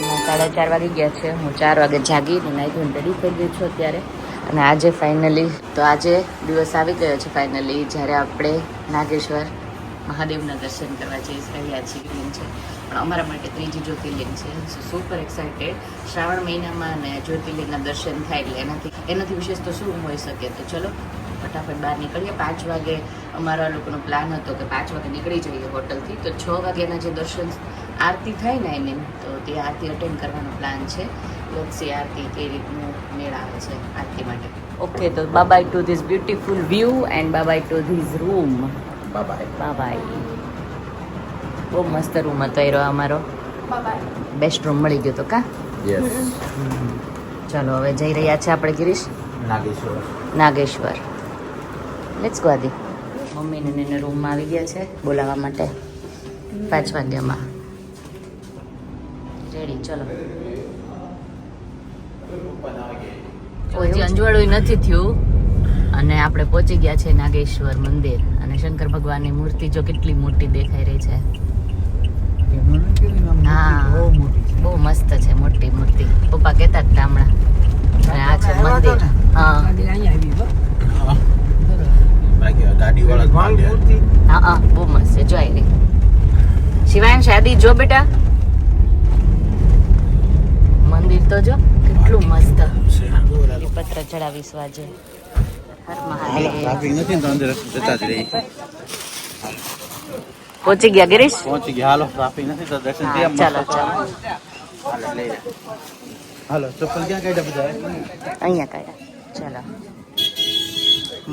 4:30 વાગી ગયા છે. હું 4 વાગે જાગીને નાઈ ધોઈને રેડી થઈ ગઈ છું અત્યારે. અને આજે ફાઇનલી આજે દિવસ આવી ગયો છે ફાઇનલી જ્યારે આપણે નાગેશ્વર મહાદેવના દર્શન કરવા જઈ રહ્યા છીએ. છે પણ અમારા માટે ત્રીજી જ્યોતિર્લિંગ છે. Super excited. શ્રાવણ મહિનામાં અને જ્યોતિર્લિંગના દર્શન થાય એટલે એનાથી વિશેષ તો શું હોઈ શકે. તો ચલો ફટાફટ બહાર નીકળીએ. 5 વાગે અમારા લોકોનો પ્લાન હતો કે 5 વાગે નીકળી જઈએ હોટલથી. તો 6 વાગ્યાના જે દર્શન આરતી થાય ને એની તો તે આરતી અટેન્ડ કરવાનો પ્લાન છે. લક્ષી આરતી કઈ રીતનું મેળ આવે છે આરતી માટે. ઓકે તો bye to this beautiful view and bye to this room. Bye. બહુ મસ્ત રૂમ હતો એ અમારો. બેસ્ટ રૂમ મળી ગયો તો કા. ચાલો હવે જઈ રહ્યા છે આપણે ગિરીશ નાગેશ્વર. લેટ્સ ગો આદિ. મમ્મીને એને રૂમમાં આવી ગયા છે બોલાવવા માટે 5 વાગ્યામાં. રેડી ચલો. હજી અંજવાળું નથી થયું અને આપણે પહોંચી ગયા છે નાગેશ્વર મંદિર. અને શંકર ભગવાનની મૂર્તિ જો કેટલી મોટી દેખાઈ રહી છે. હા બહુ મસ્ત છે મોટી મૂર્તિ. પપ્પા કહેતા હતા હમણાં. અને આ છે મંદિર. હા હા બહુ મસ્ત છે. જોઈ રહી શિવાંશ આદિ જો બેટા મંદિર તો જો કેટલું મસ્ત. પત્ર ચડાવીશું આજે. હર મહાદેવ. પહોંચી ગયા ગિરીશ. પહોંચી ગયા. હાલો ટ્રાફિક નથી તો દર્શન કરી. ચાલો હાલો ચપ્પલ ક્યાં કાઢ્યા બધા? અહીંયા કાઢ્યા. ચાલો.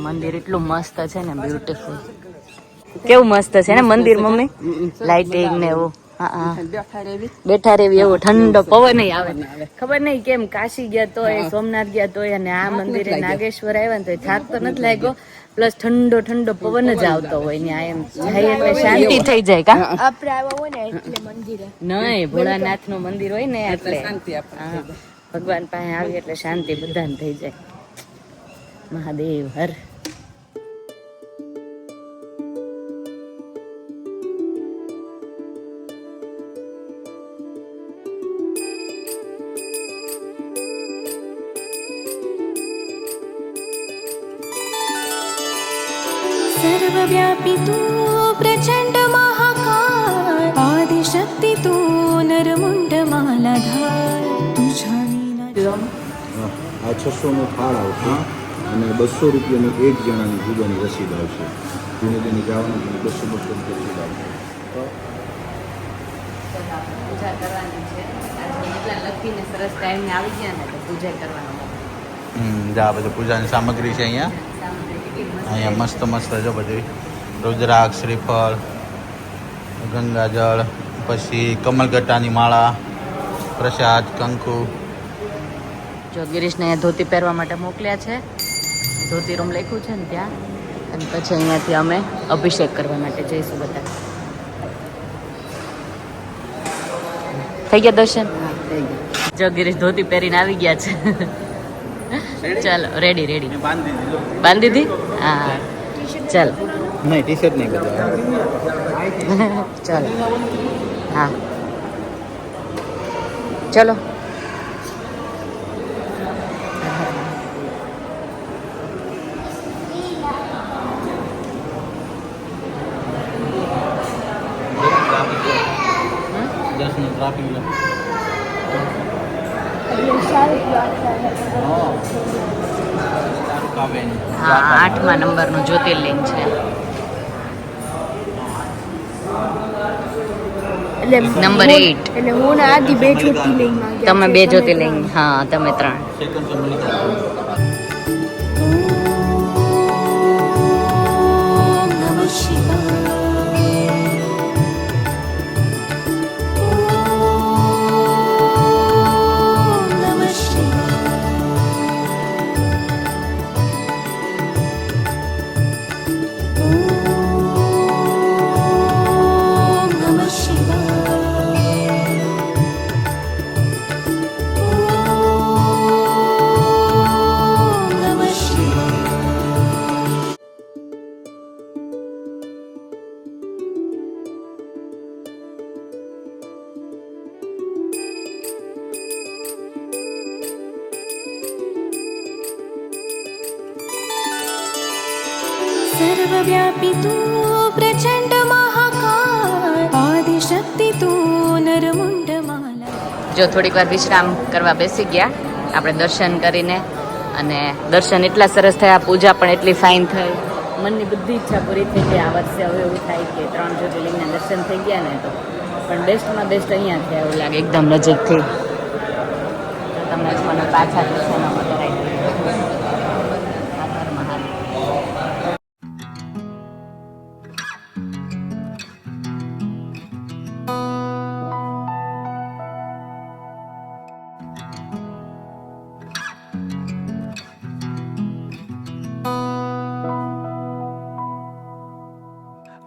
મંદિર એટલું મસ્ત છે ને બ્યુટીફુલ. કેવું મસ્ત છે ને મંદિર મમ્મી. લાઇટિંગ ને એવું. હા બેઠા રેવી એવો ઠંડો પવન આવે. ખબર નહીં કેમ કાશી ગયા તોય સોમનાથ ગયા તોય અને આ મંદિરે નાગેશ્વર આવ્યા ને તો થાક તો નથી લાગ્યો. પ્લસ ઠંડો પવન જ આવતો હોય ને એમ જાય એટલે શાંતિ થઈ જાય. કા આપણે આવ્યા હોય ને એટલે મંદિરે નહીં ભોળાનાથ નું મંદિર હોય ને એટલે શાંતિ. હા ભગવાન પાસે આવી એટલે શાંતિ બધાને થઈ જાય. મહાદેવ હર. सर्वव्यापी तू प्रचंड महाकाय आदिशक्ती तू नरमुंड मालाधार तुझ्या विना. આ 600 નો થાળ આવશે અને 200 રૂપિયાની એક જણાની જુદાની રસીદ આવશે. જેને તેને જવાનું 200 રૂપિયા રસીદ આવશે. પૂજા કરવાની છે. એટલા લખીને સરસ ટાઈમ ને આવી ગયા ને તો પૂજા કરવાનો. જા બધું પૂજાની સામગ્રી છે અહીંયા. અહીંયા મસ્ત જો બધી રુદ્રાક્ષ, શ્રીફળ, ગંગાજળ, પછી કમલગટ્ટાની માળા, પ્રસાદ, કંકુ. જો ગિરીશને ધોતી પહેરવા માટે મોકલ્યા છે. ધોતી રૂમ લખ્યું છે ને ત્યાં. અને પછી અહીંયાથી અમે અભિષેક કરવા માટે જઈશું બધા. થઈ ગયા દર્શન? જો ગિરીશ ધોતી પહેરીને આવી ગયા છે. ચાલો રેડી. બાંધી દીધી? હા ચાલો. નહીં ટી શર્ટ નહીં બધા. ચાલો હા ચલો. હા 8મા નંબરનું જ્યોતિર્લિંગ છે. નંબર 8. એટલે હું ને આદિ 2 જ્યોતિર્લિંગ માં ગયા. તમે 2 જ્યોતિર્લિંગ. હા તમે 3. सर्वव्यापी तू प्रचंड महाकाय आदिशक्ति तू नरमुंड माला જો થોડીક વાર વિશ્રામ કરવા બેસી ગયા આપણે દર્શન કરીને, અને દર્શન એટલા સરસ થયા, પૂજા પણ એટલી ફાઇન થઈ, મનની બધી ઈચ્છા પૂરી થઈ ગઈ. આ વર્ષે હવે એવું થાય કે 3 જ્યોતિર્લિંગના દર્શન થઈ ગયા ને, તો પણ બેસ્ટમાં બેસ્ટ અહીંયા થયા એવું લાગે, એકદમ નજીકથી. તો તમને મને પાછા દર્શનમાં કરાવી દઈએ.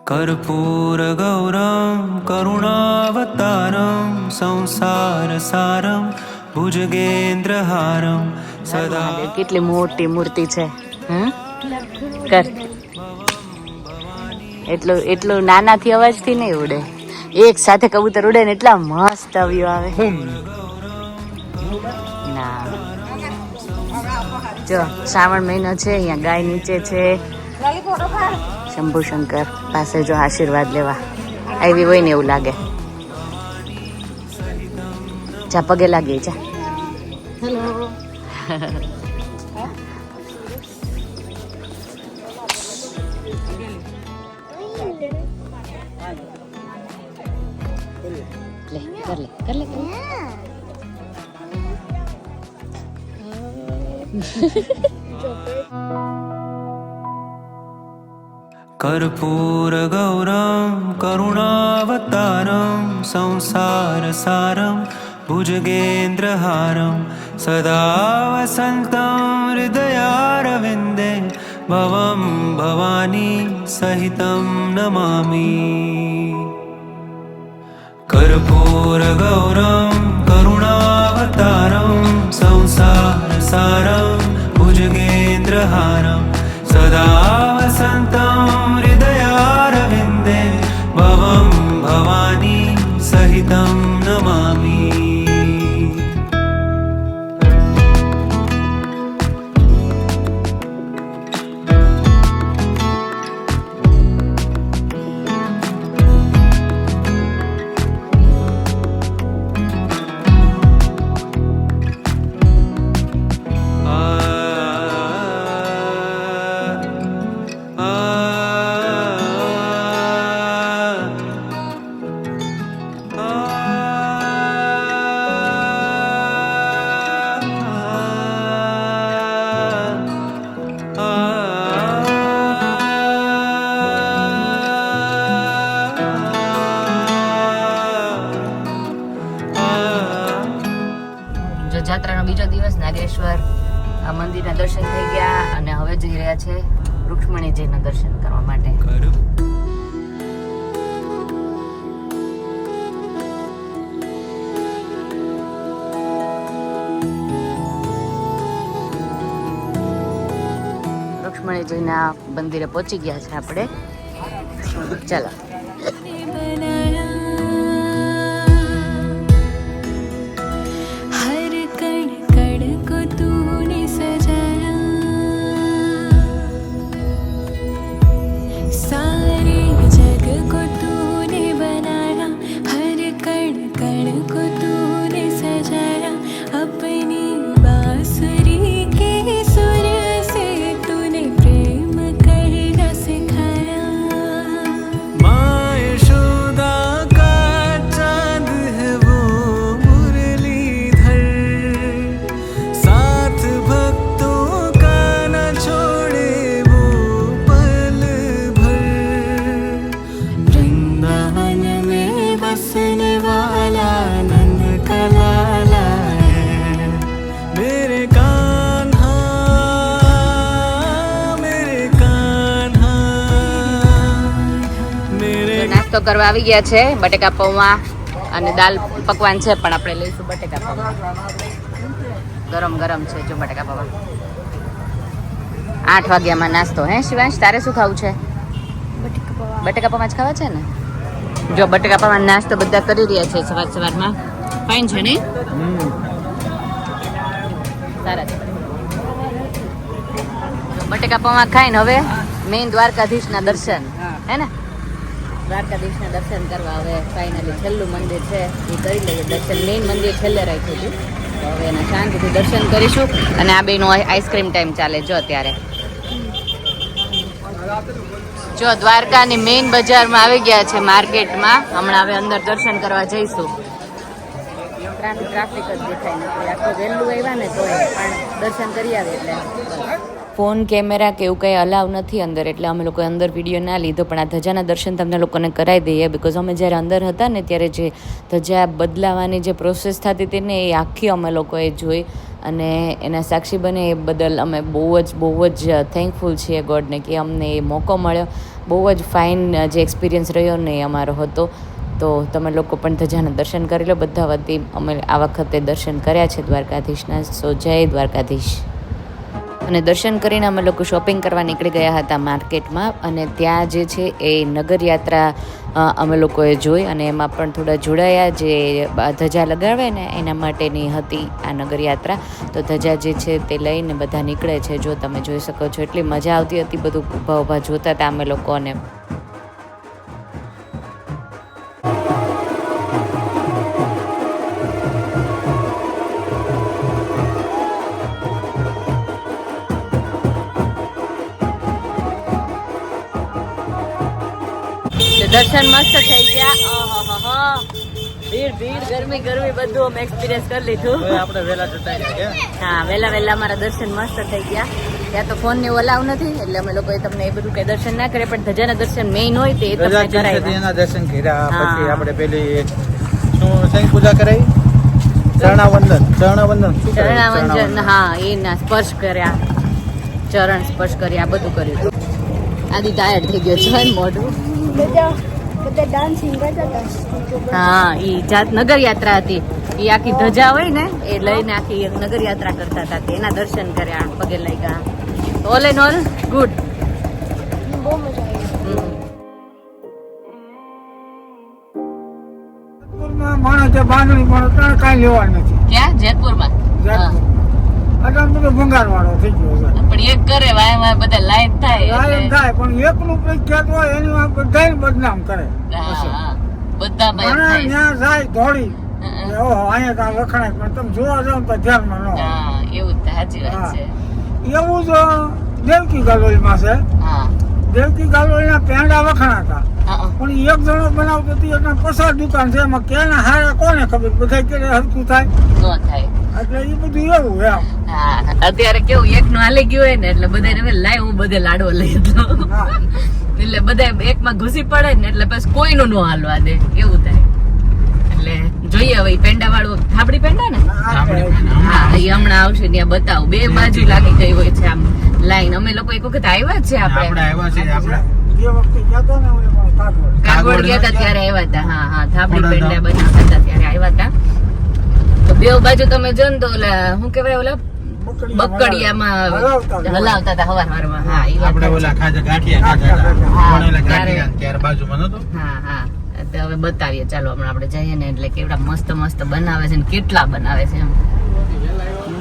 कर्पूरगौरं करुणावतारं संसारसारं भुजगेन्द्रहारं सदा મહાદેવ કેટલી મોટી મૂર્તિ છે. કર એટલું નાનાથી અવાજથી નહીં ઉડે, એક સાથે કબૂતર ઉડે ને એટલા મસ્ત આવ્યો આવે. ના જો શ્રાવણ મહિનો છે, અહીંયા ગાય નીચે છે. શંભુશંકર પાસે જો આશીર્વાદ લેવા આવી હોય ને એવું લાગે. જા પગે લાગીએ જા. હેલો. લે કર લે કર લે. कर्पूरगौरं करुणावतारं संसारसारं भुजगेन्द्रहारं सदा वसन्तं हृदयारविन्दे भवं भवानी सहितं नमामि. कर्पूरगौरं करुणावतारं संसारसारं भुजगेन्द्रहारं सदा वसन्तं हृदयारविन्दे भवं भवानी सहितं नमामि. જાત્રાનો બીજો દિવસ, નાગેશ્વર મંદિરના દર્શન થઈ ગયા, અને હવે જઈ રહ્યા છે રૂક્ષ્મણીજીના દર્શન કરવા માટે. રૂક્ષ્મણીજીના મંદિરે પહોંચી ગયા છે આપણે. ચાલો. નાસ્તો કરવા આવી ગયા છે. બટેકા પૌવા અને દાલ પકવાન છે, પણ આપણે લઈશું બટેકા પૌવા. ગરમ ગરમ છે જો બટેકા પૌવા. 8 વાગ્યામાં નાસ્તો. હે શિવાંશ, તારે શું ખાવું છે? બટેકા પૌવા જ ખાવા છે ને? જો બટેકા પૌવા નાસ્તો બધા કરી રહ્યા છે સવારમાં. ફાઇન છે ને? સારા છે. બટેકા પૌવા ખાઈને હવે મેઇન દ્વારકાધીશના દર્શન હે ને દ્વારકાધીશના દર્શન કરવા હવે ફાઇનલી છેલ્લું મંદિર છે એ કરી લઈએ દર્શન. મેઇન મંદિર છેલ્લે રાખ્યું હતું તો હવે એના શાંતિથી દર્શન કરીશું. અને આ બેનો આઈસ્ક્રીમ ટાઈમ ચાલે જો અત્યારે. જો દ્વારકાની મેઇન બજારમાં આવી ગયા છે માર્કેટમાં. હમણાં હવે અંદર દર્શન કરવા જઈશું. ટ્રાફિક જ દેખાય નથી. આખું વહેલું આવ્યા ને તોય પણ દર્શન કરી આવે એટલે ફોન કેમેરા કે એવું કંઈ અલાવ નથી અંદર, એટલે અમે લોકોએ અંદર વિડીયો ના લીધો. પણ આ ધજાના દર્શન તમને લોકોને કરાવી દઈએ, બિકોઝ અમે જ્યારે અંદર હતા ને ત્યારે જે ધજા બદલાવાની જે પ્રોસેસ થતી હતી ને એ આખી અમે લોકોએ જોઈ. અને એના સાક્ષી બને એ બદલ અમે બહુ જ થેન્કફુલ છીએ ગોડને કે અમને એ મોકો મળ્યો. બહુ જ ફાઇન જે એક્સપિરિયન્સ રહ્યો ને એ અમારો હતો. તો તમે લોકો પણ ધજાના દર્શન કરી લો. બધા વતી અમે આ વખતે દર્શન કર્યા છે દ્વારકાધીશના. સો જય દ્વારકાધીશ. અને દર્શન કરીને અમે લોકો શોપિંગ કરવા નીકળી ગયા હતા માર્કેટમાં. અને ત્યાં જે છે એ નગરયાત્રા અમે લોકોએ જોઈ અને એમાં પણ થોડા જોડાયા. જે ધજા લગાવે ને એના માટેની હતી આ નગરયાત્રા. તો ધજા જે છે તે લઈને બધા નીકળે છે. જો તમે જોઈ શકો છો એટલી મજા આવતી હતી. બધું ઊભા જોતા હતા અમે લોકોને. દર્શન મસ્ત થઈ ગયા. ભીડ ગરમી બધું અમે એક્સપિરિયન્સ કરી લીધું. આપણે વહેલા જતા રહ્યા. હા, વહેલા અમારા દર્શન મસ્ત થઈ ગયા. ત્યાં તો ફોન ને અલાવ નથી એટલે અમે લોકોએ તમને એ બધું કઈ દર્શન ના કરે, પણ ધજાના દર્શન મેઇન હોય તે તમને કરાવ્યા. એના દર્શન કર્યા. પછી આપણે પેલી શું શંખ પૂજા કરાવી, ચરણાવંદન હા એના સ્પર્શ કર્યા, ચરણ સ્પર્શ કર્યા, બધું કર્યું. આદિ ટાયર્ડ થઈ ગયો છે મોઢું. હા, ઈ જાત નગર યાત્રા હતી. ઈ આખી ધજા હોય ને એ લઈને આખી નગર યાત્રા કરતા હતા. એના દર્શન કર્યા, પગે લાગ્યા. All and all good. બહુ મજા આવી. માણસ બાંધણી પણ કાંઈ લેવા નથી. ક્યાં? જેતપુરમાં. બધું ભંગાર વાળો થઈ ગયો છે. પણ એક કરે વાય બધા લાઈન થાય લાયન થાય પણ એકનું પ્રખ્યાત હોય એની બધાને બદનામ કરે. બધા ત્યાં જાય ધોળી ઓહો અહીંયા ત્યાં વખણાય, પણ તમે જોવા જાવ તો ધ્યાનમાં ન હોય. એવું સાચી વાત છે. એવું જ દેવકી ગાલોલમાં છે. દેવકી ગાલોલના પેંડા વખણાતા પણ એક જણો બનાવતો હતી. એટલે પસાર દુકાન છે એમાં કેના હારા કોને ખબર, બધા કે હરકું થાય ન થાય. એટલે એ બધું એવું એમ. હા, અત્યારે કેવું એક નું હાલી ગયું હોય ને એટલે બધા લાય હું બધે લાડવો લઈ દઉં. એટલે બધા એકમાં ઘૂસી પડે ને એટલે બસ કોઈનું ન હાલવા દે એવું થાય. એટલે જોઈએ હવે પેંડા વાળું થાબડી પેંડા ને હા એ હમણાં આવશે ત્યાં બતાવું. બે બાજુ લાગી ગઈ હોય છે આમ લાઈન. અમે લોકો એક વખત આવ્યા જ છે આપણે જે વખતે ગયા ને કાગવડ ગયા હતા ત્યારે આવ્યા હતા. હા, થાબડી પેંડા બનાવતા હતા ત્યારે આવ્યા હતા. તો બે બાજુ તમે જો ને તો ઓલા શું કેવાય ઓલા બકડિયામાં હલાવતા હતા હવારમાં. હા, એ વાત હા. હવે બતાવીએ ચાલો હમણાં આપણે જઈએ ને એટલે કેવડા મસ્ત બનાવે છે ને કેટલા બનાવે છે એમ.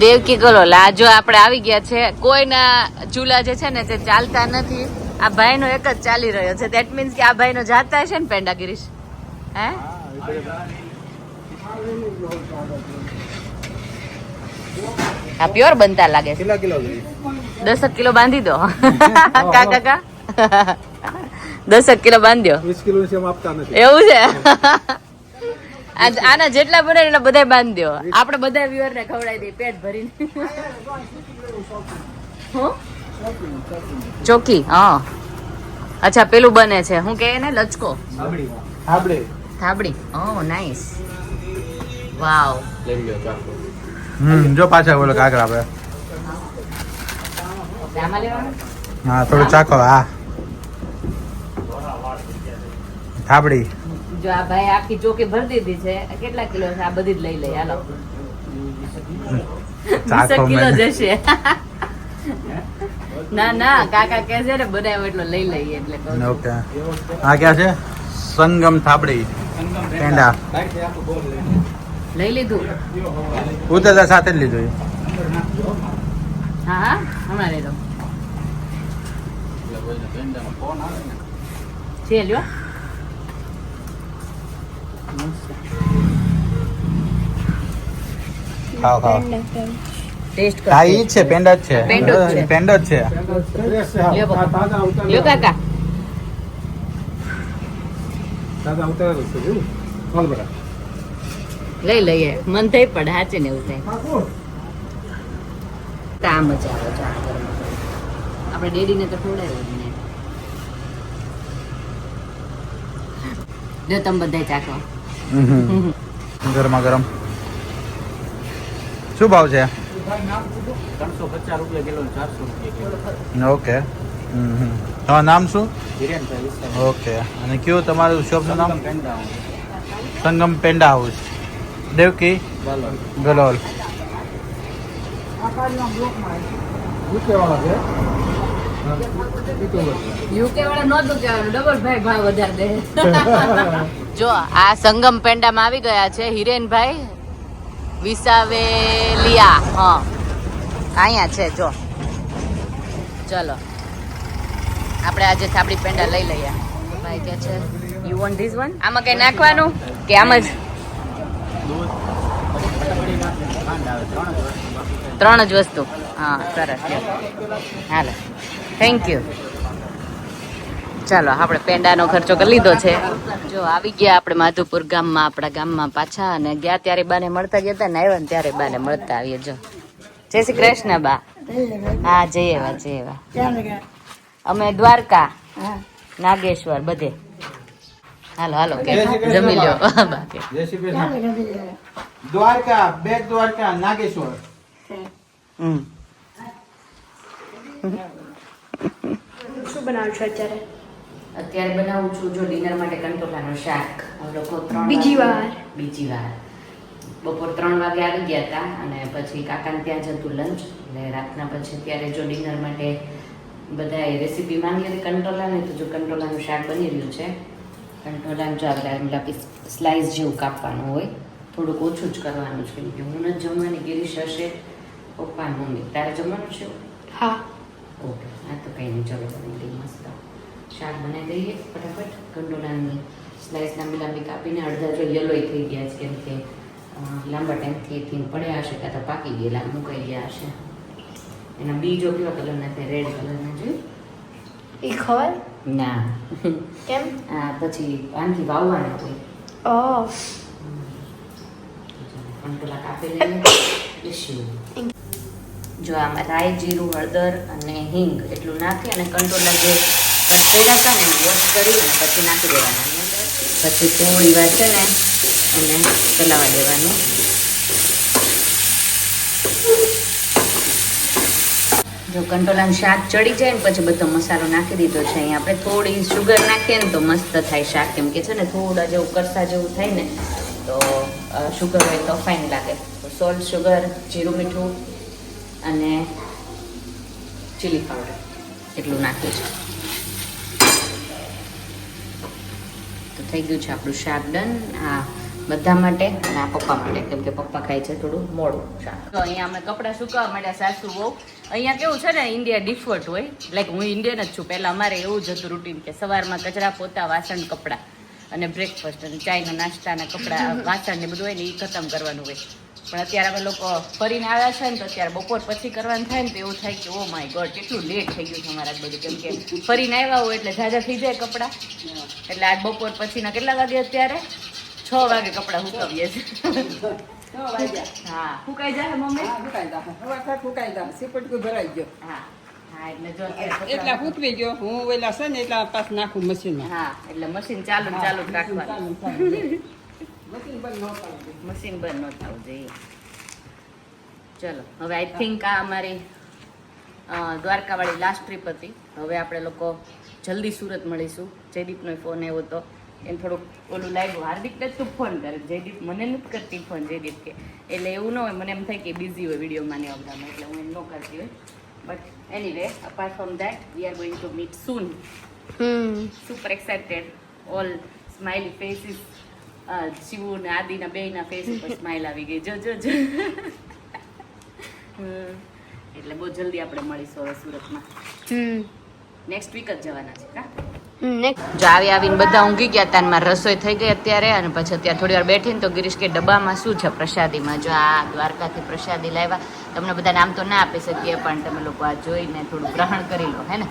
દેવકી ગલોલ આ જો આપણે આવી ગયા છે. કોઈના ચૂલા જે છે ને તે ચાલતા નથી. આ ભાઈનો એક જ ચાલી રહ્યો છે. ધેટ મીન્સ કે આ ભાઈનો જાતા છે ને પેંડા ગિરીશ. હે આ પ્યોર બનતા લાગે છે. 10 કિલો બાંધી દો કાકા 10 કિલો બાંધ્યો. 20 કિલો છે આપતા નથી. એવું છે. આના જેટલા બને એટલા બધા બાંધી દો. આપણે બધા વ્યુઅર ને ખવડાવી દઈએ પેટ ભરીને. ચોકી. હા, અચ્છા પેલું બને છે શું કે ને લચકો થાબડી. ઓહ નાઈસ. વાવ. જો પાછા બોલો કાકર આપણે. આમાં લેવાનું. હા, થોડું ચાખો. હા, થાબડી. જો આ ભાઈ આખી ચોકી ભરી દીધી છે. કેટલા કિલો છે? આ બધી જ લઈ લઈ હાલો. 20 કિલો જશે. ના કાકા કે છે ને બનાવ્યો એટલો લઈ લઈએ એટલે કહું. ઓકે. આ ક્યાં છે? સંગમ થાબડી પેંડા લઈ લીધું. ઉતરતા સાથે જ લીધું. હા હમણાં લઈ દઉં. છે લ્યો ખાઓ ખાઓ ટેસ્ટ કરો હા ઈ જ છે પેંડા જ છે પેંડો જ છે. પેંડો જ છે લ્યો પપ્પા. લ્યો કાકા લઈ લઈએ મન થઈ પડે સાચે ને એવું થાય તા મજા આવે ચા ગરમા ગરમ. આપણે ડેડીને તો ખવડાવ્યું જ નહીં. જો તમે બધા ચાખો ગરમા ગરમ શું ભાવ છે 350 રૂપિયા કિલો 400 રૂપિયા કિલો. ઓકે તમારું નામ શું ઓકે અને કયું તમારું શોપનું નામ સંગમ પેંડા હાઉસ દેવકી ગલોલ યુકે વાળા નહોતું કહેવાનું ડબલ ભાઈ ભાવ વધારે દે જો આ સંગમ પેંડામાં આવી ગયા છે હિરેનભાઈ વિસાવેલિયા હા અહીંયા છે જો ચલો આપણે આજે થાબડી પેંડા લઈ લઈએ ભાઈ કે છે યુ વોન્ટ ધીસ વન આમાં કઈ નાખવાનું કે આમ જ ત્રણ જ વસ્તુ હા સરસ હાલો થેન્ક યુ ચાલો આપણે પેંડાનો ખર્ચો કરી લીધો છે જો આવી ગયા આપણે માધુપુર ગામમાં આપણા ગામમાં પાછા અને ગયા ત્યારે બાને મળતા ગયા હતા ને આવ્યા ને ત્યારે બાને મળતા આવીએ જો જય શ્રી કૃષ્ણ બા હા જય એવા અમે દ્વારકા નાગેશ્વર બધે હાલો હાલો કે જમી લ્યો બા કે જય શ્રી કૃષ્ણ દ્વારકા બેટ દ્વારકા નાગેશ્વર શું બનાવું છો અત્યારે? અત્યારે બનાવું છું જો ડિનર માટે કંટોલાનું શાક અમે લોકો બીજી વાર બપોર 3 વાગે આવી ગયા હતા અને પછી કાકાને ત્યાં જતું લંચ એટલે રાતના પછી ત્યારે જો ડિનર માટે બધાએ રેસીપી માંગી હતી કંટોલાની તો જો કંટોલાનું શાક બની રહ્યું છે કંટોલાનું જો આપણે સ્લાઇસ જેવું કાપવાનું હોય થોડુંક ઓછું જ કરવાનું છે કેમ કે હું જ જમવાની ગિરીશ હશે પપ્પા મમ્મી તારે જમવાનું છે હા ઓકે હા તો કંઈ નહીં ચલો બની ગઈ મસ્ત શાક બનાવી દઈએ ફટાફટ કંટોલાની સ્લાઇસ લાંબી લાંબી કાપીને અડધા જો યલોય થઈ ગયા છે કેમ કે લાંબા ટાઈમથી પડ્યા હશે કાં તો પાકી ગયેલા મુકાઈ ગયા હશે એના બીજો કેવા કલરના થાય રેડ કલરના જોયું એ ખબર ના કેમ? આ પછી આનાથી વાવવાના હોય ઓહ કંટોલા કાપી લઈએ એટલે જો આમાં રાઈ જીરું હળદર અને હિંગ એટલું નાખી અને કંટોલા જે કટ કર્યા હતા ને વોશ કરી અને પછી નાખી દેવાના એની અંદર પછી થોડી વાર છે ને એને ચલાવવા દેવાનું જો કંટોલાનું શાક ચડી જાય ને પછી બધો મસાલો નાખી દીધો છે અહીંયા આપણે થોડી શુગર નાખીએ ને તો મસ્ત થાય શાક કેમ કે છે ને થોડા જેવું કરસા જેવું થાય ને તો શુગર હોય તો ફાઇન લાગે તો સોલ્ટ શુગર જીરું મીઠું અને ચીલી પાવડર એટલું નાખ્યું છે તો થઈ ગયું છે આપણું શાક ડન આ બધા માટે અને આ પપ્પા માટે કેમ કે પપ્પા ખાય છે થોડું મોડું શાક તો અહીંયા અમે કપડાં સુકાવવા માંડ્યા સાસુ બહુ અહીંયા કેવું છે ને ઇન્ડિયા ડિફોલ્ટ હોય લાઈક હું ઇન્ડિયન જ છું પહેલાં અમારે એવું જ હતું રૂટીન કે સવારમાં કચરા પોતા વાસણ કપડાં અને બ્રેકફાસ્ટ અને ચાયના નાસ્તાના કપડાં વાસણ ને બધું હોય ને એ ખતમ કરવાનું હોય પણ અત્યારે અમે લોકો ફરીને આવ્યા છે ને તો અત્યારે બપોર પછી કરવાનું થાય ને તો એવું થાય કે ઓ માય ગોડ કેટલું લેટ થઈ ગયું છે અમારા બધું કેમ કે ફરીને આવ્યા હોય એટલે ઝાઝા થઈ જાય કપડાં એટલે આજ બપોર પછીના કેટલા વાગે અત્યારે 6 વાગે કપડાં સુકાવીએ છીએ હા સુકાઈ જાય મમ્મી હા હા એટલે જો એટલા ફૂટવી ગયો હું ઓલા છે ને એટલા પાસ નાખું મશીનમાં હા એટલે મશીન ચાલુ ને ચાલુ જ રાખવાનું મશીન બંધ ન થવું જોઈએ ચલો હવે આઈ થિંક આ અમારી દ્વારકાવાળી લાસ્ટ ટ્રીપ હતી હવે આપણે લોકો જલ્દી સુરત મળીશું જયદીપનો ફોન આવ્યો હતો એને થોડુંક ઓલું લાગ્યું હાર્દિકને તું ફોન કરે જયદીપ મને નથી કરતી ફોન જયદીપ કે એટલે એવું ન હોય મને એમ થાય કે બિઝી હોય વિડીયોમાં ને અવડામાં એટલે હું એમ ન કરતી હોય but anyway apart from that we are going to meet soon super excited all smiley faces Shivu ને આદિના બેયના ફેસ ઉપર સ્માઇલ આવી ગઈ જો જો જો એટલે બહુ જલ્દી આપણે મળીશું હવે સુરતમાં નેક્સ્ટ વીક જ જવાના છે કા નેક્સ્ટ જો આવીને બધા ઊંઘી ગયા હતા, મારી રસોઈ થઈ ગઈ અત્યારે, અને પછી અત્યારે થોડી વાર બેઠીને તો ગિરીશ કે ડબ્બામાં શું છે પ્રસાદીમાં. જો આ દ્વારકાથી પ્રસાદી લાવ્યા, તમને બધા નામ તો ના આપી શકીએ પણ તમે લોકો આ જોઈને થોડું ગ્રહણ કરી લો હે ને.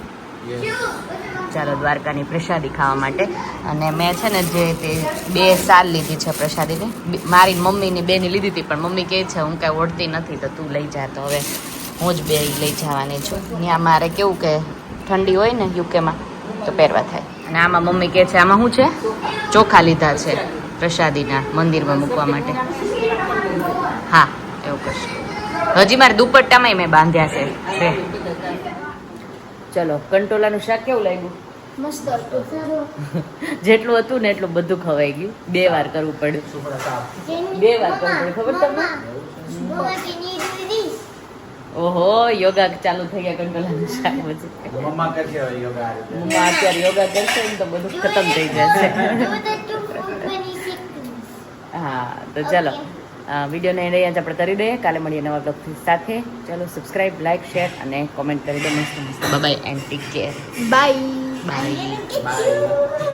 ચાલો દ્વારકાની પ્રસાદી ખાવા માટે. અને મેં છે ને જે તે 2 સાલ લીધી છે પ્રસાદીની, મારી મમ્મીની 2ની લીધી હતી, પણ મમ્મી કહે છે હું કાંઈ ઓળતી નથી તો તું લઈ જા, તો હવે હું જ 2 લઈ જવાની છું. ત્યાં મારે કેવું કે ઠંડી હોય ને યુકેમાં તો પહેરવા થાય. અને આમાં મમ્મી કહે છે આમાં શું છે, ચોખા લીધા છે પ્રસાદીના મંદિરમાં મૂકવા માટે. હા એવું કરશું. હજી મારે દુપટ્ટામાંય મેં બાંધ્યા છે. ચલો કંટોલાનું શાક કેવું લાગ્યું? મસ્ત હતું. જેટલું હતું ને એટલું બધું ખવાઈ ગયું. 2 વાર કરવું પડ્યું, 2 વાર કરવું પડ્યું, ખબર તમને? ઓહો યોગા ચાલુ થઈ ગયા કંટોલાનું શાક પછી. મમ્મા કરશે હવે યોગા આ રીતે. મમ્મા અત્યારે યોગા કરશે ને તો બધું ખતમ થઈ જશે. હા તો ચલો વિડીયોને અહીંયા જ આપણે કરી દઈએ. કાલે મળીએ નવા બ્લોગ સાથે. ચલો સબસ્ક્રાઈબ, લાઈક, શેર અને કોમેન્ટ કરી દો મસ્ત મસ્ત. Bye and take care. Bye bye. By.